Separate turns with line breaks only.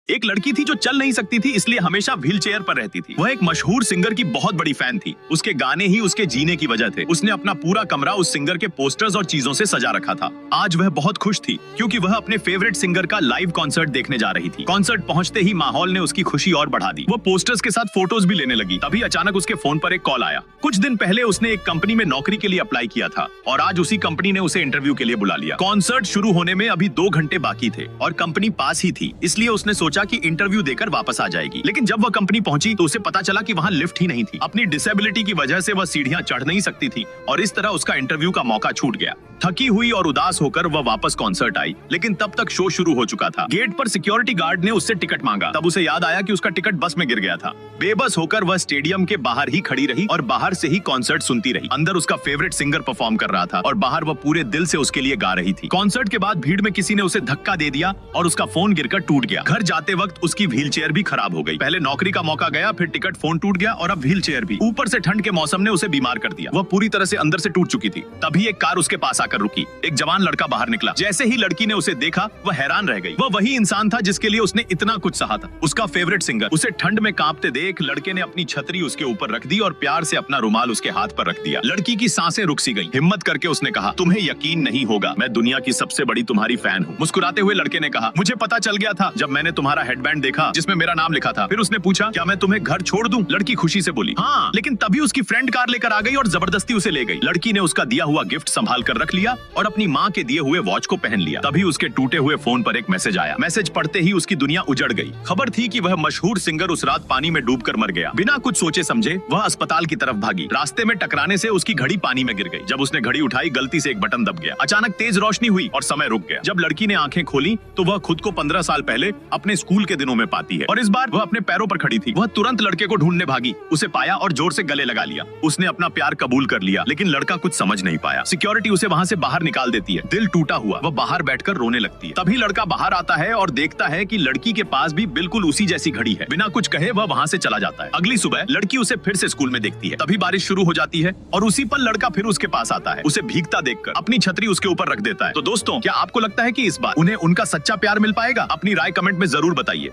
एक लड़की थी जो चल नहीं सकती थी, इसलिए हमेशा व्हील चेयर पर रहती थी। वह एक मशहूर सिंगर की बहुत बड़ी फैन थी। उसके गाने ही उसके जीने की वजह थे। उसने अपना पूरा कमरा उस सिंगर के पोस्टर्स और चीजों से सजा रखा था। आज वह बहुत खुश थी क्योंकि वह अपने फेवरेट सिंगर का लाइव कॉन्सर्ट देखने जा रही थी। कॉन्सर्ट पहुंचते ही माहौल ने उसकी खुशी और बढ़ा दी। वो पोस्टर्स के साथ फोटोज भी लेने लगी। तभी अचानक उसके फोन पर एक कॉल आया। कुछ दिन पहले उसने एक कंपनी में नौकरी के लिए अप्लाई किया था और आज उसी कंपनी ने उसे इंटरव्यू के लिए बुला लिया। कॉन्सर्ट शुरू होने में अभी 2 घंटे बाकी थे और कंपनी पास ही थी, इसलिए उसने सोचा कि इंटरव्यू देकर वापस आ जाएगी। लेकिन जब वह कंपनी पहुंची तो उसे पता चला कि वहां लिफ्ट ही नहीं थी। अपनी डिसेबिलिटी की वजह से वह सीढ़ियां चढ़ नहीं सकती थी और इस तरह उसका इंटरव्यू का मौका छूट गया। थकी हुई और उदास होकर वह वापस कॉन्सर्ट आई, लेकिन तब तक शो शुरू हो चुका था। गेट पर सिक्योरिटी गार्ड ने उससे टिकट मांगा। तब उसे याद आया कि उसका टिकट बस में गिर गया था। बेबस होकर वह स्टेडियम के बाहर ही खड़ी रही और बाहर से ही कॉन्सर्ट सुनती रही। अंदर उसका फेवरेट सिंगर परफॉर्म कर रहा था और बाहर वह पूरे दिल से उसके लिए गा रही थी। कॉन्सर्ट के बाद भीड़ में किसी ने उसे धक्का दे दिया और उसका फोन गिरकर टूट गया। घर जाते वक्त उसकी व्हील चेयर भी खराब हो गई। पहले नौकरी का मौका गया, फिर टिकट, फोन टूट गया और अब व्हील चेयर भी। ऊपर से ठंड के मौसम ने उसे बीमार कर दिया। वह पूरी तरह से अंदर से टूट चुकी थी। तभी एक कार उसके पास आकर रुकी। एक जवान लड़का बाहर निकला। जैसे ही लड़की ने उसे देखा, वह हैरान रह गई। वह वही इंसान था जिसके लिए उसने इतना कुछ सहा था, उसका फेवरेट सिंगर। उसे ठंड में कांपते देख लड़के ने अपनी छतरी उसके ऊपर रख दी और प्यार से अपना रुमाल उसके हाथ पर रख दिया। लड़की की सांसें रुक सी गईं। हिम्मत करके उसने कहा, तुम्हें यकीन नहीं होगा, मैं दुनिया की सबसे बड़ी तुम्हारी फैन हूँ। मुस्कुराते हुए लड़के ने कहा, मुझे पता चल गया था जब मैंने तुम्हारा हेडबैंड देखा जिसमें मेरा नाम लिखा था। फिर उसने पूछा, क्या मैं तुम्हें घर छोड़ दूं? लड़की खुशी से बोली, हाँ। लेकिन तभी उसकी फ्रेंड कार लेकर आ गई और जबरदस्ती उसे ले गई। लड़की ने उसका दिया हुआ गिफ्ट संभाल कर रख लिया और अपनी माँ के दिए हुए वॉच को पहन लिया। तभी उसके टूटे हुए फोन पर एक मैसेज आया। मैसेज पढ़ते ही उसकी दुनिया उजड़ गई। खबर थी कि वह मशहूर सिंगर उस रात पानी में डूबकर मर गया। बिना कुछ सोचे समझे वह अस्पताल की तरफ भागी। रास्ते में टकराने से उसकी घड़ी पानी में गिर गई। जब उसने घड़ी उठाई, गलती से एक बटन दब गया। अचानक तेज रोशनी हुई और समय रुक गया। जब लड़की ने आंखें खोली तो वह खुद को 15 साल पहले अपने स्कूल के दिनों में पाती है और इस बार वह अपने पैरों पर खड़ी थी। वह तुरंत लड़के को ढूंढने भागी, उसे पाया और जोर से गले लगा लिया। उसने अपना प्यार कबूल कर लिया, लेकिन लड़का कुछ समझ नहीं पाया। सिक्योरिटी उसे वहां से बाहर निकाल देती है। दिल टूटा हुआ वह बाहर बैठकर रोने लगती है। तभी लड़का बाहर आता है और देखता है कि लड़की के पास भी बिल्कुल उसी जैसी घड़ी है। बिना कुछ कहे वह वहां से चला जाता है। अगली सुबह लड़की उसे फिर से स्कूल में देखती है। तभी बारिश शुरू हो जाती है और उसी पर लड़का फिर उसके पास आता है। उसे भीगता देखकर अपनी छतरी उसके ऊपर रख देता है। तो दोस्तों, क्या आपको लगता है कि इस बार उन्हें उनका सच्चा प्यार मिल पाएगा? अपनी राय कमेंट में जरूर बताइए।